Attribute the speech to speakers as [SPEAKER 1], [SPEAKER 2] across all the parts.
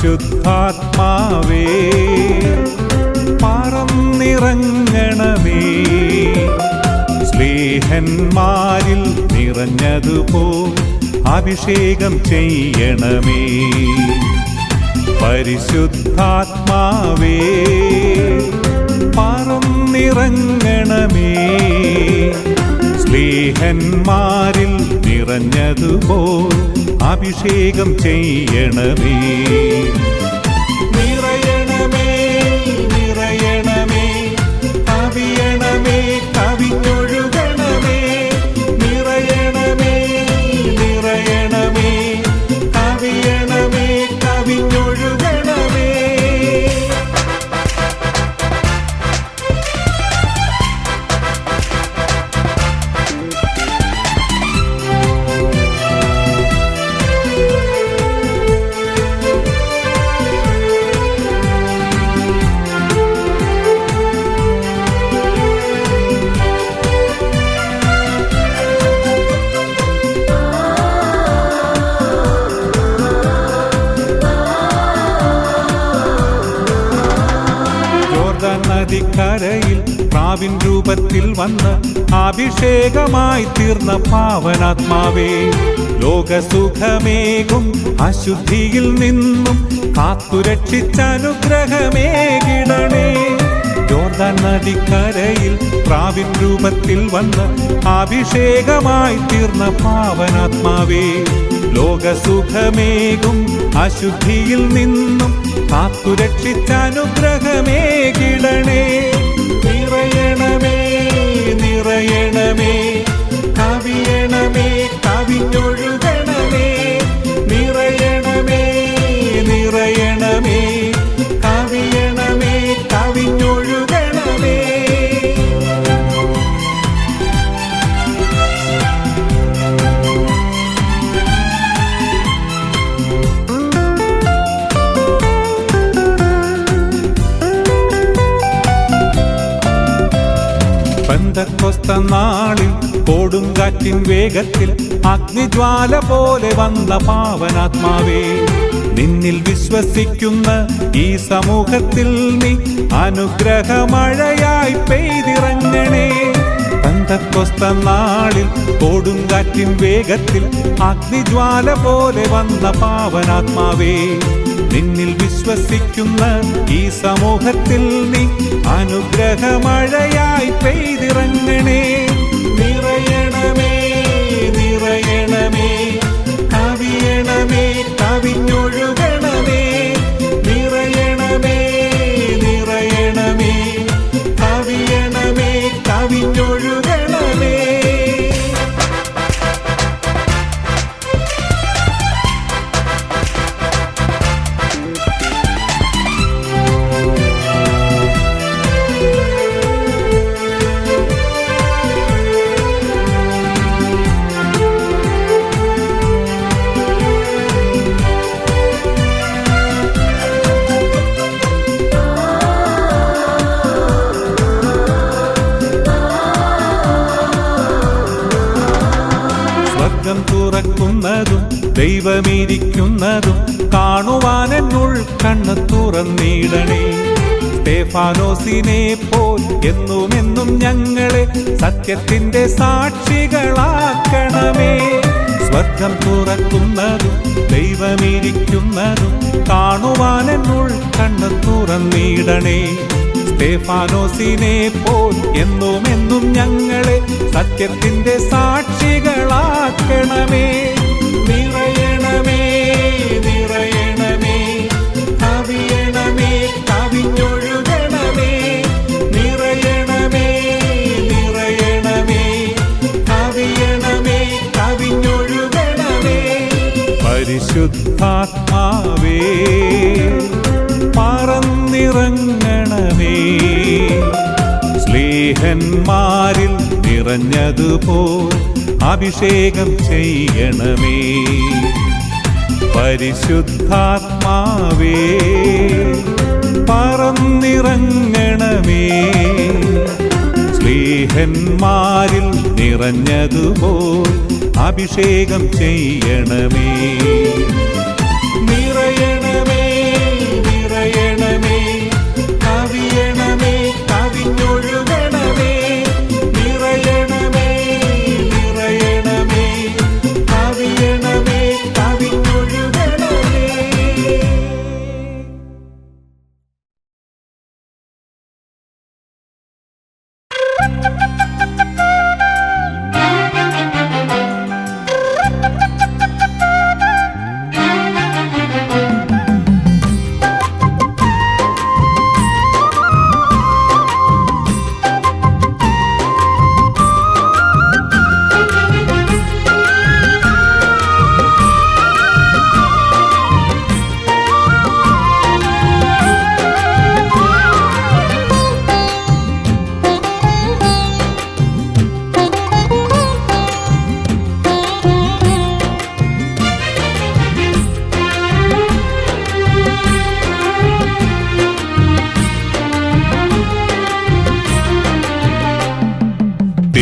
[SPEAKER 1] പരിശുദ്ധാത്മാവേ പറന്നിറങ്ങണമേ. സ്ലേഹന്മാരിൽ നിറഞ്ഞതുപോൽ അഭിഷേകം ചെയ്യണമേ. പരിശുദ്ധാത്മാവേ പറന്നിറങ്ങണമേ. സ്ലേഹന്മാരിൽ നിറഞ്ഞതുപോൽ അഭിഷേകം ചെയ്യണമേ. നിറയണമേ നിറയണമേ കവിയണമേ കവിഞ്ഞൊഴുകണമേ. നിറയണമേ നിറയണമേ കവിയണമേ കവിഞ്ഞൊഴുകണമേ. നദിക്കരയിൽ പ്രാവിൻ രൂപത്തിൽ വന്ന് അഭിഷേകമായി തീർന്ന പാവനാത്മാവേ, ലോകസുഖമേകും അശുദ്ധിയിൽ നിന്നും കാത്തുരക്ഷിച്ചനുഗ്രഹമേകിടണേ. യോർദാൻ നദിക്കരയിൽ പ്രാവിൻ രൂപത്തിൽ വന്ന് അഭിഷേകമായി തീർന്ന പാവനാത്മാവേ, ലോകസുഖമേകും അശുദ്ധിയിൽ നിന്നും കാത്തുരക്ഷിച്ചനുഗ്രഹമേകിടണേ. നിറയണമേ നിറയണമേ കവിയണമേ കവിഞ്ഞൊഴുകണമേ. നിറയണമേ നിറയണമേ കവിയണമേ കവിഞ്ഞൊഴുകണമേ. പെന്തക്കോസ്ത നാളിൽ കൊടുങ്കാറ്റിൻ വേഗത്തിൽ അഗ്നിജ്വാല പോലെ വന്ന പാവനാത്മാവേ, നിന്നിൽ വിശ്വസിക്കുന്ന ഈ സമൂഹത്തിൽ നീ അനുഗ്രഹമഴയായി പെയ്തിറങ്ങണേ. പെന്തക്കോസ്ത നാളിൽ കൊടുങ്കാറ്റിൻ വേഗത്തിൽ അഗ്നിജ്വാല പോലെ വന്ന പാവനാത്മാവേ, നിന്നിൽ വിശ്വസിക്കുന്ന ഈ സമൂഹത്തിൽ നീ അനുഗ്രഹമഴയായി പെയ്തിറങ്ങണേ. നിറയണമേ നിറയണമേ കവിയണമേ കവിഞ്ഞൊഴുകണമേ. നിറയണമേ നിറയണമേ കവിയണമേ കവിഞ്ഞൊഴുകണമേ. സ്വർഗം തുറക്കുന്നതും ദൈവമിരിക്കുന്നതും കാണുവാനെന്നുൾ കണ്ണ് തുറന്നിടണേ. സ്തേഫാനോസിനെ പോൽ എന്നുമെന്നും ഞങ്ങളെ സത്യത്തിന്റെ സാക്ഷികളാക്കണമേ. സ്വർഗം തുറക്കുന്നതും ദൈവമിരിക്കുന്നതും കാണുവാനെന്നുൾ കണ്ണ് തുറന്നിടണേ. സ്തേഫാനോസിനെ പോൽ എന്നുമെന്നും ഞങ്ങളെ സത്യത്തിന്റെ സാക്ഷികളാക്കണമേ. നിറയണമേ നിറയണമേ കവിയണമേ കവിഞ്ഞൊഴുകണമേ. നിറയണമേ നിറയണമേ കവിയണമേ കവിഞ്ഞൊഴുകണമേ. പരിശുദ്ധാത്മാവേ പറന്നിറങ്ങണമേ. സ്ലേഹന്മാരിൽ നിറഞ്ഞതുപോൽ അഭിഷേകം ചെയ്യണമേ. പരിശുദ്ധാത്മാവേ പറന്നിറങ്ങണമേ. സ്ലേഹന്മാരിൽ നിറഞ്ഞതുപോൽ അഭിഷേകം ചെയ്യണമേ. നിറയണമേ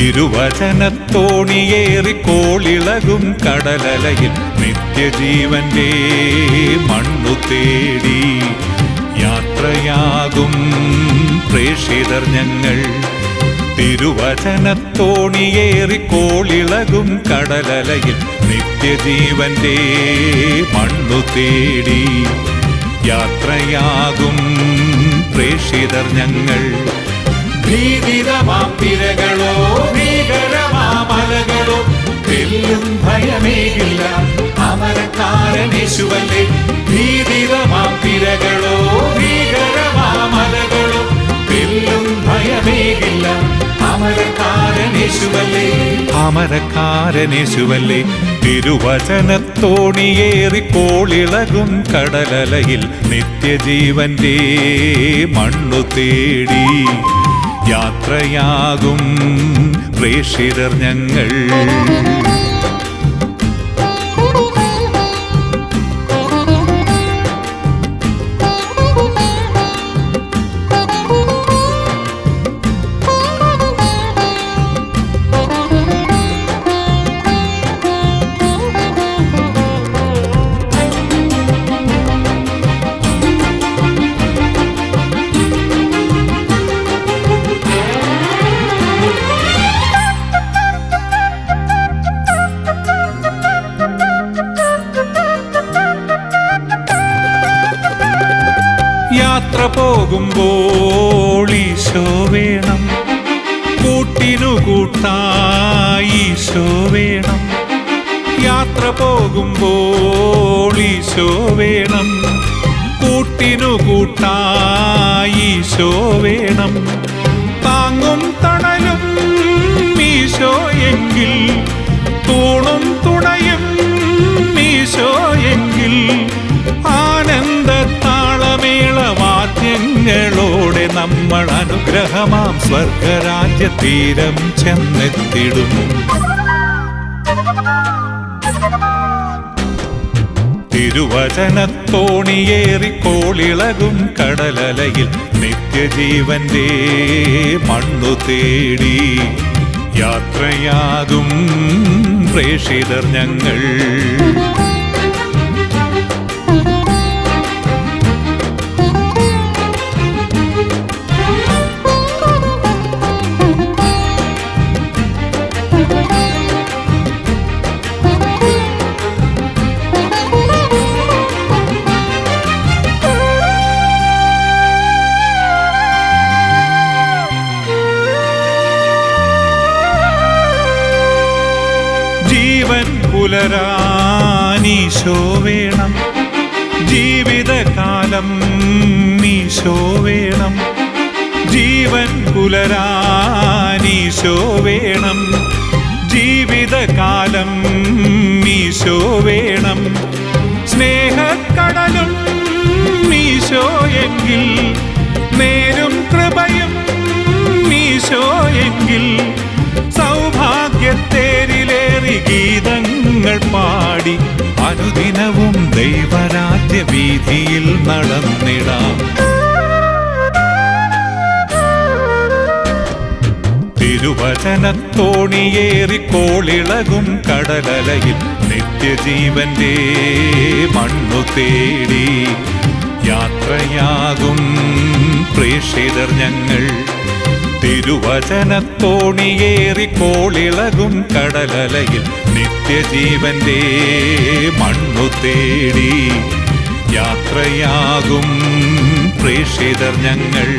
[SPEAKER 1] തിരുവചനത്തോണിയേറി കോളിളകും കടലലയിൽ നിത്യജീവന്റെ മണ്ണു തേടി യാത്രയാകും പ്രേക്ഷിതർ ഞങ്ങൾ. തിരുവചനത്തോണിയേറി കോളിളകും കടലലയിൽ നിത്യജീവന്റെ മണ്ണു തേടി യാത്രയാകും പ്രേക്ഷിതർ ഞങ്ങൾ. ഭീതിതമാം തിരകളോ ഭീകരമാമലകളോ തെല്ലും ഭയമേകില്ല, അമരക്കാരൻ യേശുവല്ലേ. ഭീതിതമാം തിരകളോ ഭീകരമാമലകളോ തെല്ലും ഭയമേകില്ല, അമരക്കാരൻ യേശുവല്ലേ. അമരക്കാരൻ യേശുവല്ലേ. തിരുവചനത്തോണിയേറി കോളിളകും കടലലയിൽ നിത്യജീവന്റെ മണ്ണു തേടി യാത്രയാകും പ്രേക്ഷിതർ ഞങ്ങൾ. യാത്ര പോകുമ്പോൾ ഈശോ വേണം, കൂട്ടിനു കൂട്ടായി ഈശോ വേണം. യാത്ര പോകുമ്പോൾ ഈശോ വേണം, കൂട്ടിനു കൂട്ടായി ഈശോ വേണം. താങ്ങും തണലും ഈശോ എങ്കിൽ, തൂണും തുണയും ഈശോ എങ്കിൽ, ആനന്ദത്താളമേളവാദ്യങ്ങളോടെ നമ്മൾ അനുഗ്രഹമാം സ്വർഗരാജ്യതീരം ചെന്നെത്തിടും. തിരുവചനത്തോണിയേറി കോളിളകും കടലലയിൽ നിത്യജീവന്റെ മണ്ണു തേടി യാത്രയാകും പ്രേക്ഷിതർ ഞങ്ങൾ. ജീവൻ പുലരാനീശോ വേണം, ജീവിതകാലം ഈശോ വേണം. ജീവൻ പുലരാനീശോ വേണം, ജീവിതകാലം ഈശോ വേണം. സ്നേഹക്കടലും ഈശോ എങ്കിൽ, നേരും കൃപയും ഈശോ എങ്കിൽ, സൗഭാഗ്യത്തേരിലേറി ഗീതങ്ങൾ പാടി അനുദിനവും ദൈവരാജ്യ വീഥിയിൽ നടന്നിടാം. തിരുവചനത്തോണിയേറി കോളിളകും കടലലയിൽ നിത്യജീവന്റെ മണ്ണു തേടി യാത്രയാകും പ്രേക്ഷിതർ ഞങ്ങൾ. തിരുവചനത്തോണിയേറി കോളിളകും കടലലയിൽ നിത്യജീവന്റെ മണ്ണു തേടി യാത്രയാകും പ്രേക്ഷിതർ ഞങ്ങൾ.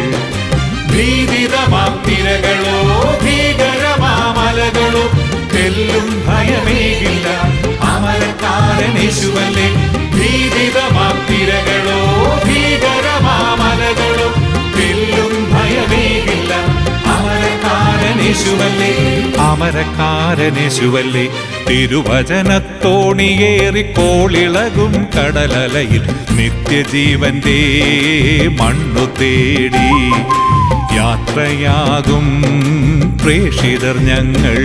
[SPEAKER 1] ഭീതിതമാം തിരകളോ ഭീകരമാമലകളോ തെല്ലും ഭയമേകില്ല, അമരക്കാരൻ യേശുവല്ലേ. ഭീതിതമാം തിരകളോ ഭീകരമാമലകളോ തെല്ലും ഭയമേകില്ല, അമരക്കാരൻ യേശുവല്ലേ. അമരക്കാരൻ യേശുവല്ലേ. തിരുവചനത്തോണിയേറി കോളിളകും കടലലയിൽ നിത്യജീവന്റെ മണ്ണു തേടി യാത്രയാകും പ്രേക്ഷിതർ ഞങ്ങൾ.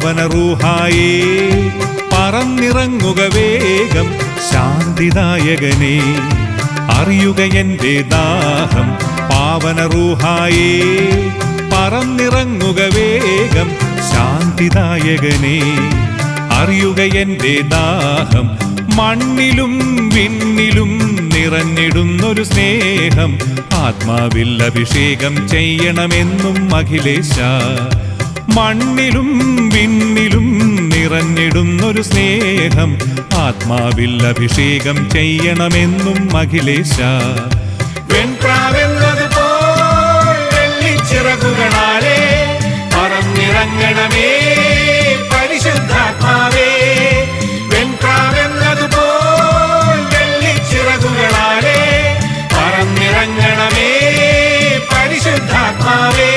[SPEAKER 1] പാവന റൂഹായേ പറന്നിറങ്ങുക വേഗം ശാന്തിദായകനെ അറിയുക എൻ്റെ ദാഹം പാവന റൂഹായേ പറന്നിറങ്ങുക വേഗം ശാന്തിദായകനെ അറിയുക എൻ്റെ ദാഹം മണ്ണിലും വിണ്ണിലും നിറഞ്ഞിടുന്നൊരു സ്നേഹം ആത്മാവിൽ അഭിഷേകം ചെയ്യണമെന്നും അഖിലേശ മണ്ണിലും വിണ്ണിലും നിറഞ്ഞിടുന്നൊരു സ്നേഹം ആത്മാവിൽ അഭിഷേകം ചെയ്യണമെന്നും അഖിലേശ വെൺപ്രാവെന്നതുപോൽ വെള്ളിച്ചിറകുകളാലേ പറന്നിറങ്ങണമേ പരിശുദ്ധാത്മാവേ വെൺപ്രാവെന്നതുപോൽ വെള്ളിച്ചിറകുകളാലേ പറന്നിറങ്ങണമേ പരിശുദ്ധാത്മാവേ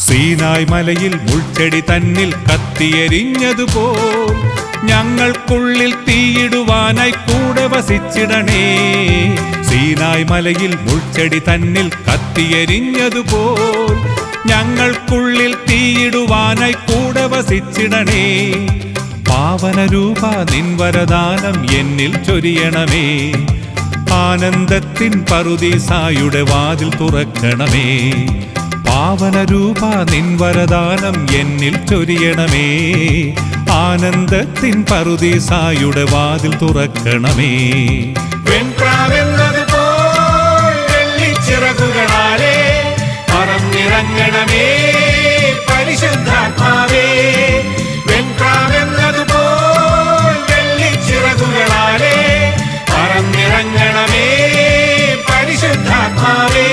[SPEAKER 1] സീനായ് മലയിൽ മുൾച്ചെടി തന്നിൽ കത്തിയെരിഞ്ഞതുപോൽ ഞങ്ങൾക്കുള്ളിൽ തീയിടുവാനായി കൂടെ വസിച്ചിടണേ സീനായ് മലയിൽ മുൾച്ചെടി തന്നിൽ കത്തിയെരിഞ്ഞതുപോൽ ഞങ്ങൾക്കുള്ളിൽ തീയിടുവാനായി കൂടെ വസിച്ചിടണേ പാവനരൂപ നിൻ വരദാനം എന്നിൽ ചൊരിയണമേ ആനന്ദത്തിൻ പറുദീസായുടെ വാതിൽ തുറക്കണമേ പാവനരൂപ നിൻ വരദാനം എന്നിൽ ചൊരിയണമേ ആനന്ദത്തിൻ പറുദീസായുടെ വാതിൽ തുറക്കണമേ വെൺപ്രാവെന്നതുപോൽ വെള്ളിച്ചിറകുകളാലേ പറന്നിറങ്ങണമേ പരിശുദ്ധാത്മാവേ വെൺപ്രാവെന്നതുപോൽ വെള്ളിച്ചിറകുകളാലേ പറന്നിറങ്ങണമേ പരിശുദ്ധാത്മാവേ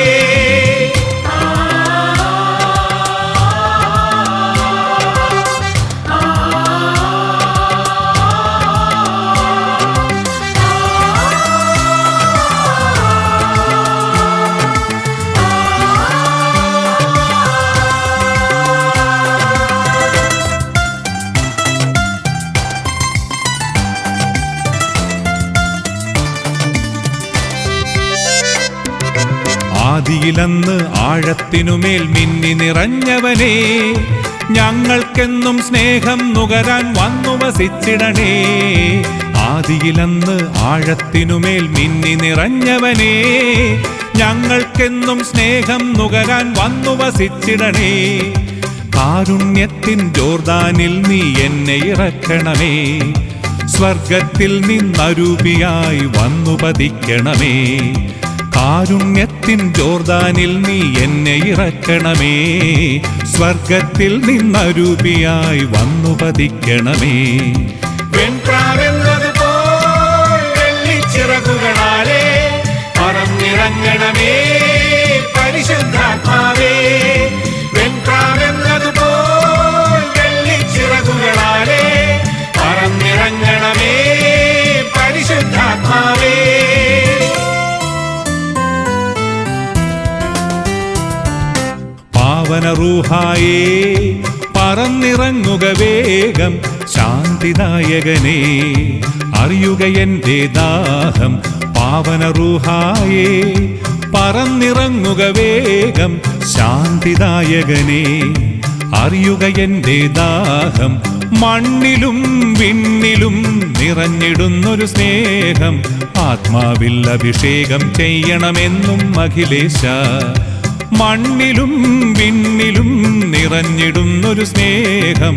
[SPEAKER 1] ആദിയിലന്ന് ആഴത്തിനുമേൽ മിന്നി നിറഞ്ഞവനേ ഞങ്ങൾക്കെന്നും സ്നേഹം നുകരാൻ വന്നു വസിച്ചിടണേ ആദിയിലന്ന് ആഴത്തിനുമേൽ മിന്നി നിറഞ്ഞവനേ ഞങ്ങൾക്കെന്നും സ്നേഹം നുകരാൻ വന്നു വസിച്ചിടണേ കാരുണ്യത്തിൻ ജോർദാനിൽ നീ എന്നെ ഇറക്കണമേ സ്വർഗത്തിൽ നിന്നരൂപിയായി വന്നു പതിക്കണമേ കാരുണ്യത്തിൻ ജോർദാനിൽ നീ എന്നെ ഇറക്കണമേ സ്വർഗത്തിൽ നിന്നരൂപിയായി വന്നു പതിക്കണമേ വെൺപ്രാവെന്നതുപോൽ വെള്ളിച്ചിറകുകളാലേ പറന്നിറങ്ങണമേ പരിശുദ്ധാത്മാവേ വെൺപ്രാവെന്നതുപോൽ വെള്ളിച്ചിറകുകളാലേ പറന്നിറങ്ങണമേ പരിശുദ്ധാത്മാവേ പാവന റൂഹായേ പറന്നിറങ്ങുക വേഗം ശാന്തിദായകനെ അറിയുക എൻ്റെ ദാഹം പാവന റൂഹായേ പറന്നിറങ്ങുക വേഗം ശാന്തിദായകനെ അറിയുക എൻ്റെ ദാഹം മണ്ണിലും വിണ്ണിലും നിറഞ്ഞിടുന്നൊരു സ്നേഹം ആത്മാവിൽ അഭിഷേകം ചെയ്യണമെന്നും അഖിലേശ മണ്ണിലും വിണ്ണിലും നിറഞ്ഞിടുന്നൊരു സ്നേഹം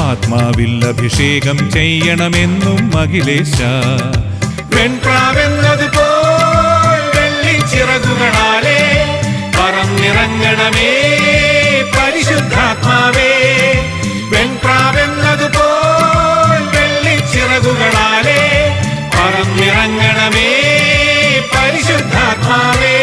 [SPEAKER 1] ആത്മാവിൽ അഭിഷേകം ചെയ്യണമെന്നും അഖിലേശ വെൺപ്രാവെന്നതുപോൽ വെള്ളിച്ചിറകുകളാലേ പറന്നിറങ്ങണമേ പരിശുദ്ധാത്മാവേ വെൺപ്രാവെന്നതുപോൽ വെള്ളിച്ചിറകുകളാലേ പറന്നിറങ്ങണമേ പരിശുദ്ധാത്മാവേ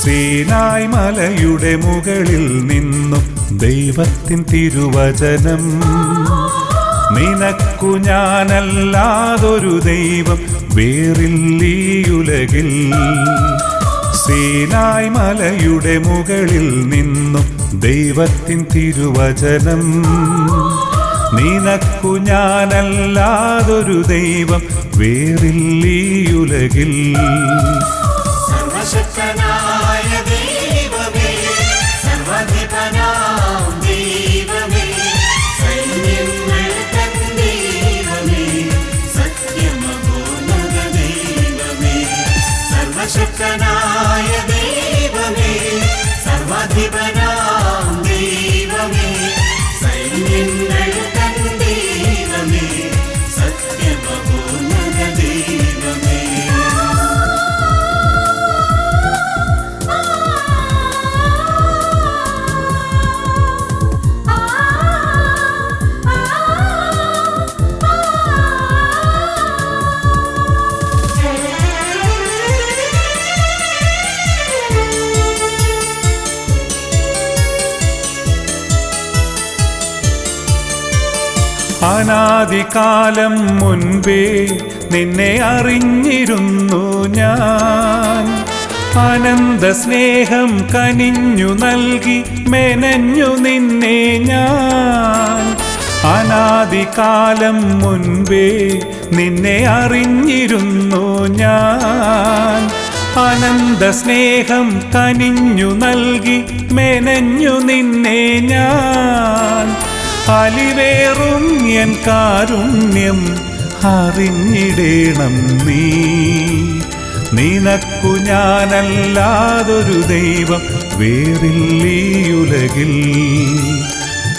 [SPEAKER 1] സീനായ് മലയുടെ മുകളിൽ നിന്നും ദൈവത്തിൻ തിരുവചനം. നിനക്കു ഞാനല്ലാതൊരു ദൈവം വേറില്ലീയുലകിൽ. സീനായ് മലയുടെ മുകളിൽ നിന്നും ദൈവത്തിൻ തിരുവചനം. നിനക്കു ഞാനല്ലാതൊരു ദൈവം വേറില്ലീയുലകിൽ.
[SPEAKER 2] സർവശക്തനായ ദൈവമേ, സർവാധിപനാം ദൈവമേ, സൈന്യങ്ങൾ തൻ ദൈവമേ, സത്യമഹോന്നത ദൈവമേ. സർവശക്തനായ ദൈവമേ, സർവാധിപനാം ദൈവമേ, സൈന്യങ്ങൾ തൻ ദൈവമേ, സത്യമഹോന്നത ദൈവമേ.
[SPEAKER 1] അനാദികാലം മുൻപേ നിന്നെ അറിഞ്ഞിരുന്നു ഞാൻ. അനന്ത സ്നേഹം കനിഞ്ഞു നൽകി മെനഞ്ഞു നിന്നെ ഞാൻ. അനാദികാലം മുൻപേ നിന്നെ അറിഞ്ഞിരുന്നു ഞാൻ. അനന്ത സ്നേഹം കനിഞ്ഞു നൽകി മെനഞ്ഞു നിന്നെ ഞാൻ. അലിവേറും എൻ കാരുണ്യം അറിഞ്ഞിടേണം നീ. നിനക്കു ഞാനല്ലാതൊരു ദൈവം വേറില്ലീയുലകിൽ.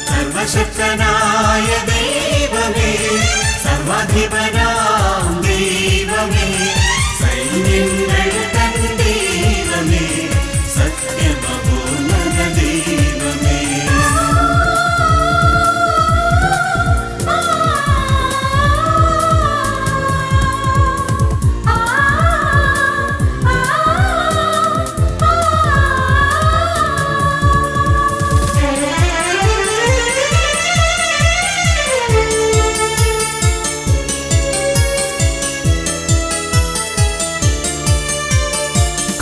[SPEAKER 2] സർവശക്തനായ ദൈവമേ, സർവാധിപനാം ദൈവമേ, സൈന്യങ്ങൾ തൻ ദൈവമേ, സത്യമഹോന്നത ദൈവമേ.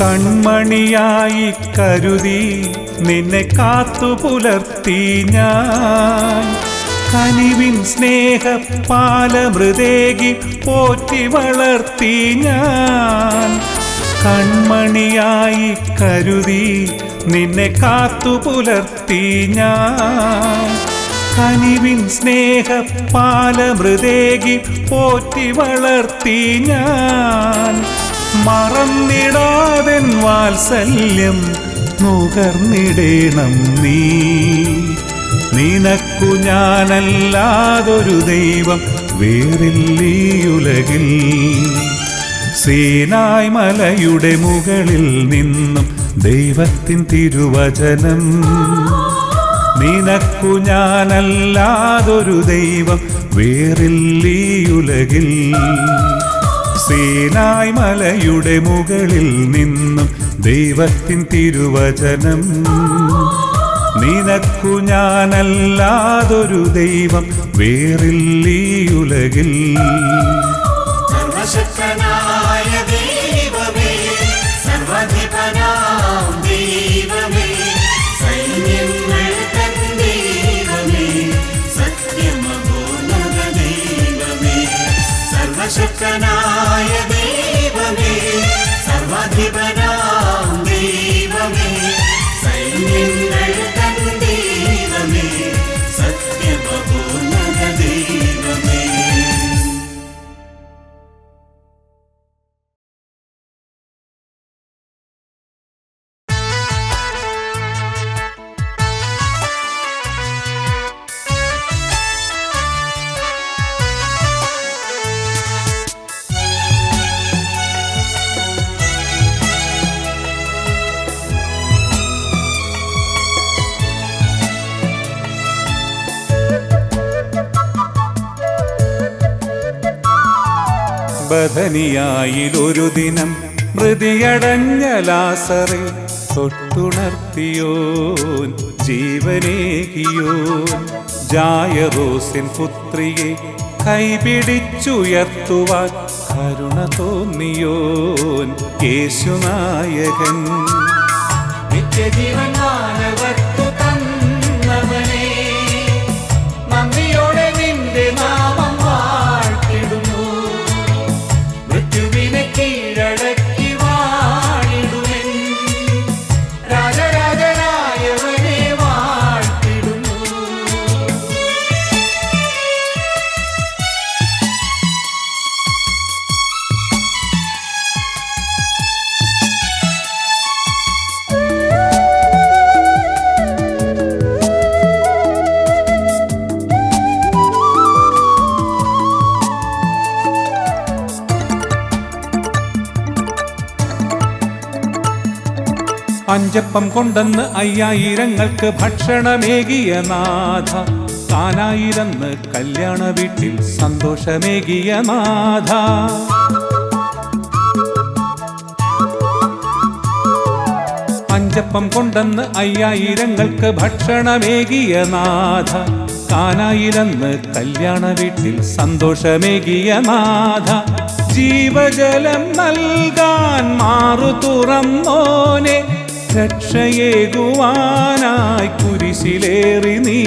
[SPEAKER 1] കൺമണിയായി കരുതി നിന്നെ കാത്തു പുലർത്തി ഞാൻ. കനിവിൻ സ്നേഹപാലമൃതേകി പോറ്റി വളർത്തി ഞാൻ. കൺമണിയായി കരുതി നിന്നെ കാത്തു പുലർത്തി ഞാൻ. കനിവിൻ സ്നേഹപാലമൃതേകി പോറ്റി വളർത്തി ഞാൻ. മറന്നിടാതെൻ വാത്സല്യം നുകർന്നിടേണം നീ. നിനക്കു ഞാനല്ലാതൊരു ദൈവം വേറില്ലീയുലകിൽ. സീനായ് മലയുടെ മുകളിൽ നിന്നും ദൈവത്തിൻ തിരുവചനം. നിനക്കു ഞാനല്ലാതൊരു ദൈവം വേറില്ലീയുലകിൽ. സീനായ് മലയുടെ മുകളിൽ നിന്നും ദൈവത്തിൻ തിരുവചനം. നിനക്കു ഞാനല്ലാതൊരു ദൈവം വേറില്ലീയുലകിൽ.
[SPEAKER 2] സർവശക്തനായ ദൈവമേ, സർവാധിപനാം ദൈവമേ, സൈന്യങ്ങൾ തൻ ദൈവമേ, സത്യമഹോന്നത ദൈവമേ. സർവശക്തനായ ദൈവമേ, സർവാധിപനാം ദൈവമേ, സൈന്യങ്ങൾ തൻ ദൈവമേ, സത്യമഹോന്നത ദൈവമേ.
[SPEAKER 1] ബദനിയായിലൊരു ദിനം മൃതിയടഞ്ഞ ലാസറെ തൊട്ടുണർത്തിയോൻ ജീവനേകിയോൻ ജായറോസിൻ പുത്രിയെ കൈപിടിച്ചുയർത്തുവാൻ കരുണ തോന്നിയോൻ യേശുനായകൻ.
[SPEAKER 2] നിത്യജീവൻ മാനവർക്കു തന്നവനേ, നന്ദിയോടെ നിന്റെ നാമം വാഴ്ത്തിടുന്നു. മൃത്യുവിനെ കീഴടക്കി വാണിടുമെൻ രാജരാജനായവനെ വാഴ്ത്തിടുന്നു.
[SPEAKER 1] അഞ്ചപ്പം കൊണ്ടെന്ന് 5000ങ്ങൾക്ക് ഭക്ഷണമേകിയ നാഥ, കാനായിലെന്ന് കല്യാണ വീട്ടിൽ സന്തോഷമേകിയ നാഥ. അഞ്ചപ്പം കൊണ്ടെന്ന് 5000ങ്ങൾക്ക് ഭക്ഷണമേകിയ നാഥ, കാനായിലെന്ന് കല്യാണ വീട്ടിൽ സന്തോഷമേകിയ നാഥ. ജീവജലം നൽകാൻ മാറു തുറന്നോനെ, രക്ഷയേകുവാനായി കുരിശിലേറി നീ.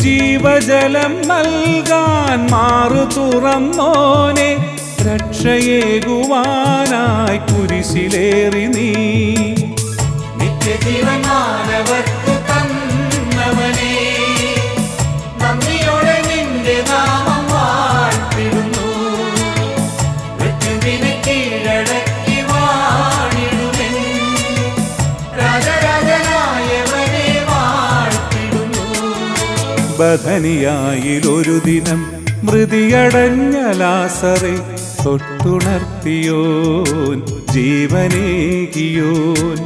[SPEAKER 1] ജീവജലം നൽകാൻ മാറു തുറന്നോനെ, രക്ഷയേകുവാനായി കുരിശിലേറി നീ.
[SPEAKER 2] നിത്യജീവൻ മാനവർക്കു തന്നവനേ, നന്ദിയോടെ നിന്റെ നാമം വാഴ്ത്തിടുന്നു. മൃത്യുവിനെ കീഴടക്കി വാണിടുമെൻ രാജരാജനായവനെ വാഴ്ത്തിടുന്നു.
[SPEAKER 1] ബഥനിയായിലൊരു ദിനം മൃതിയടഞ്ഞ ലാസറെ തൊട്ടുണർത്തിയോൻ ജീവനേകിയോൻ.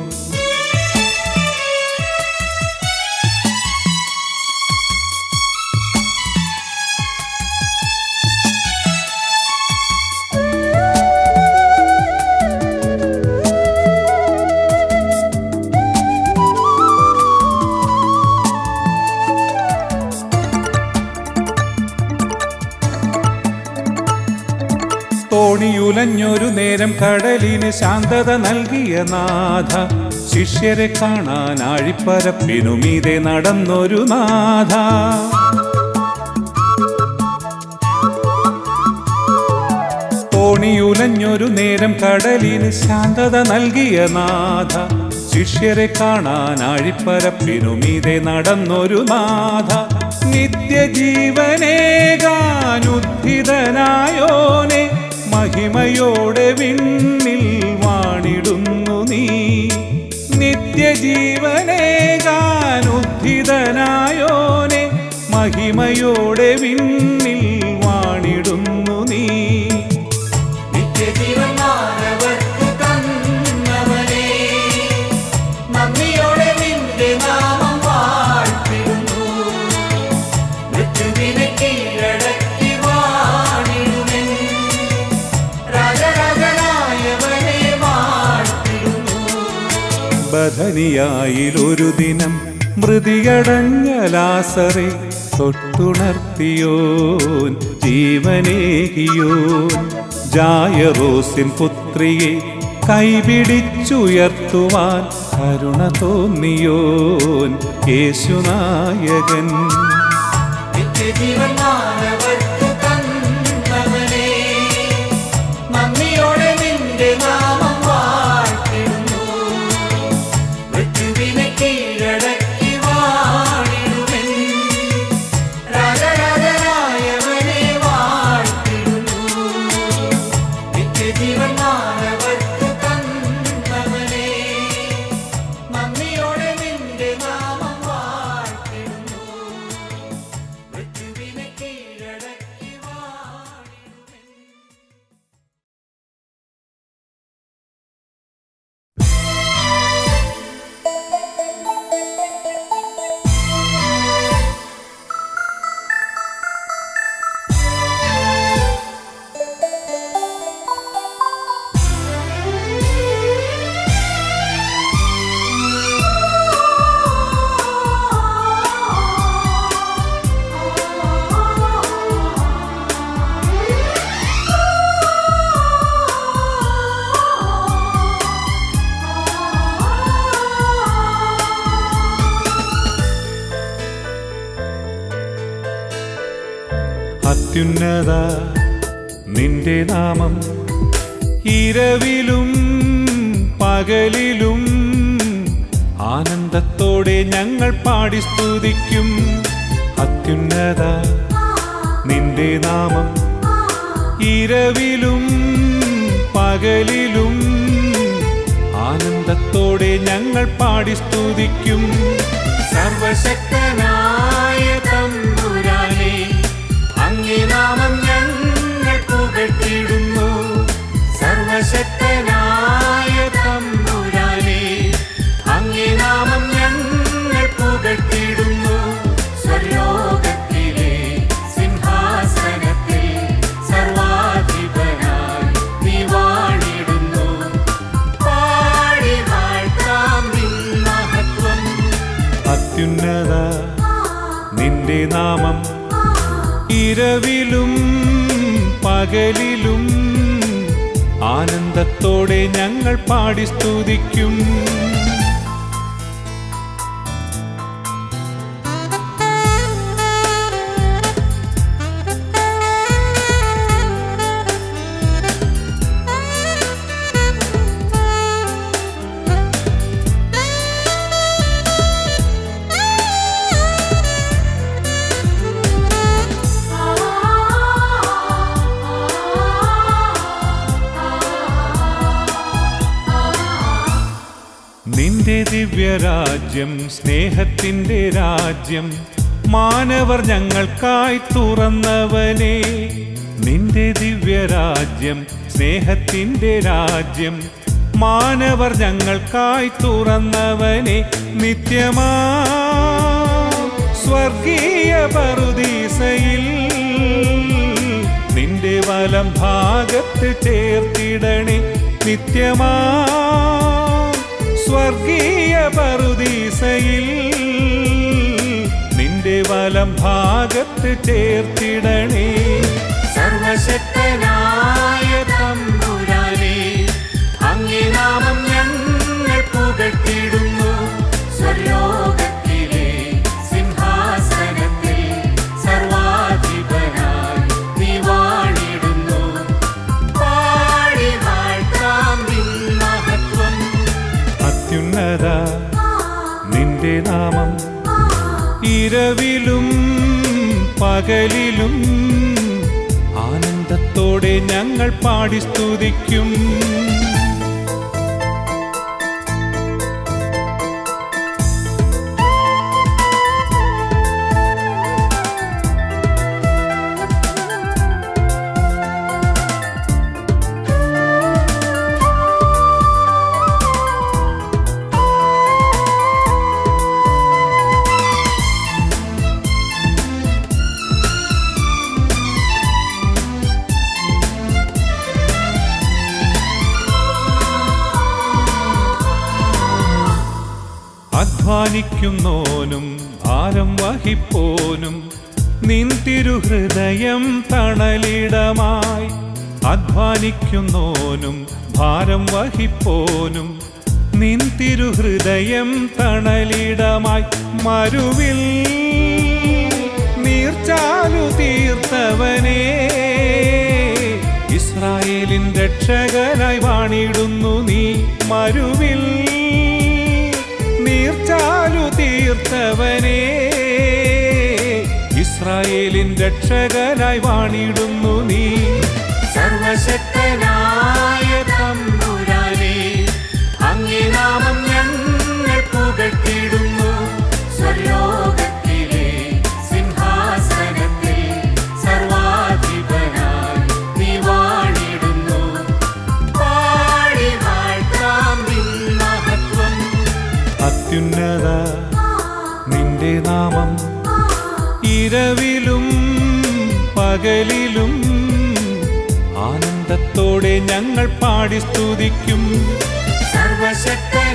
[SPEAKER 1] തോണിയുലഞ്ഞൊരു നേരം കടലിന് ശാന്തത നൽകിയ നാഥ, ശിഷ്യരെ കാണാൻ ആഴിപ്പരപ്പിനുമീതെ നടന്നൊരു നാഥ. തോണിയുലഞ്ഞൊരു നേരം കടലിന് ശാന്തത നൽകിയ നാഥ, ശിഷ്യരെ കാണാൻ ആഴിപ്പരപ്പിനുമീതെ നടന്നൊരു നാഥ. നിത്യജീവനേകാനുദ്ധിതനായോനെ, മഹിമയോടെ വിണ്ണിൽ വാണിടുന്നു നീ. നിത്യജീവനേകാനുദ്ധിതനായോനെ, മഹിമയോടെ വിണ്ണിൽ വാണിടുന്നു നീ.
[SPEAKER 2] നിത്യജീവൻ മാനവർക്കു തന്നവനേ, നന്ദിയോടെ നിന്റെ നാമം വാഴ്ത്തിടുന്നു. മൃത്യുവിനെ കീഴടക്കി വാണിടുമെൻ രാജരാജനായവനെ വാഴ്ത്തിടുന്നു.
[SPEAKER 1] ബഥനിയായിലൊരു ദിനം മൃതിയടഞ്ഞ ലാസറെ തൊട്ടുണർത്തിയോൻ ജീവനേകിയോൻ. ജായറോസിൻ പുത്രിയെ കൈപിടിച്ചുയർത്തുവാൻ കരുണ തോന്നിയോൻ യേശുനായകൻ.
[SPEAKER 2] നിത്യജീവൻ മാനവർക്കു തന്നവനേ, നന്ദിയോടെ നിന്റെ നാമം വാഴ്ത്തിടുന്നു. മൃത്യുവിനെ കീഴടക്കി വാണിടുമെൻ രാജരാജനായവനെ വാഴ്ത്തിടുന്നു. നിത്യജീവൻ മാനവർക്കു തന്നവനേ, നന്ദിയോടെ നിന്റെ നാമം വാഴ്ത്തിടുന്നു. മൃത്യുവിനെ കീഴടക്കി
[SPEAKER 1] അത്യുന്നത നിന്റെ നാമം ഇരവിലും പകലിലും ആനന്ദത്തോടെ ഞങ്ങൾ പാടി സ്തുതിക്കും. അത്യുന്നത നിന്റെ നാമം ഇരവിലും പകലിലും ആനന്ദത്തോടെ ഞങ്ങൾ പാടി സ്തുതിക്കും.
[SPEAKER 2] സർവശക്തനായ തമ്പുരാനേ, അങ്ങേ നാമം ഞങ്ങൾ പുകഴ്ത്തിടുന്നു. സർവശക്തനായ തമ്പുരാനേ, അങ്ങേ നാമം ഞങ്ങൾ പുകഴ്ത്തിടുന്നു. സ്വർലോകത്തിലെ സിംഹാസനത്തിൽ സർവാധിപനായി നീ വാണിടുന്നു. പാടി വാഴ്ത്താം നിൻ മഹത്വം.
[SPEAKER 1] അത്യുന്നത നിന്റെ നാമം ഇരവിലും പകലിലും ആനന്ദത്തോടെ ഞങ്ങൾ പാടി സ്തുതിക്കും. നിന്റെ ദിവ്യരാജ്യം സ്നേഹത്തിൻ്റെ രാജ്യം മാനവർ ഞങ്ങൾക്കായി തുറന്നവനെ. നിന്റെ ദിവ്യരാജ്യം സ്നേഹത്തിൻ്റെ രാജ്യം മാനവർ ഞങ്ങൾക്കായി തുറന്നവനെ. നിത്യമാ സ്വർഗീയ പറുദീസയിൽ നിന്റെ വലം ഭാഗത്ത് ചേർത്തിടണേ. നിത്യമാ സ്വർഗീയ പറുദീസയിൽ നിന്റെ വലം ഭാഗത്ത് ചേർത്തിടണേ.
[SPEAKER 2] സർവശക്തനായ തമ്പുരാനേ, അങ്ങേ നാമം ഞങ്ങൾ പുകഴ്ത്തിടുന്നു. സ്വർലോകത്തിലെ സിംഹാസനത്തിൽ സർവാധിപനായി നീ വാണിടുന്നു. പാടി വാഴ്ത്താം നിൻ മഹത്വം.
[SPEAKER 1] അത്യുന്നത നിന്റെ നാമം ഇരവിലും പകലിലും ആനന്ദത്തോടെ ഞങ്ങൾ പാടി സ്തുതിക്കും. അധ്വാനിക്കുന്നോനും ഭാരം വഹിപ്പോനും നിൻ തിരുഹൃദയം തണലിടമായി. അധ്വാനിക്കുന്നോനും ഭാരം വഹിപ്പോനും നിൻ തിരുഹൃദയം തണലിടമായി. മരുവിൽ നീർച്ചാലു തീർത്തവനേ, ഇസ്രായേലിൻ രക്ഷകനായി വാണിടുന്നു നീ. മരുവിൽ നീർച്ചാലു തീർത്തവനേ, ഇസ്രായേലിൻ രക്ഷകനായി വാണിടുന്നു നീ.
[SPEAKER 2] സർവശക്തനായ തമ്പുരാനേ, അങ്ങേ നാമം ഞങ്ങൾ പുകഴ്ത്തിടുന്നു. സ്വർലോകത്തിലെ സിംഹാസനത്തിൽ സർവാധിപനായി നീ വാണിടുന്നു. പാടി വാഴ്ത്താം നിൻ മഹത്വം.
[SPEAKER 1] അത്യുന്നത നിന്റെ നാമം ഇരവിലും പകലിലും ആനന്ദത്തോടെ ഞങ്ങൾ പാടി സ്തുതിക്കും.
[SPEAKER 2] സർവശക്തനായ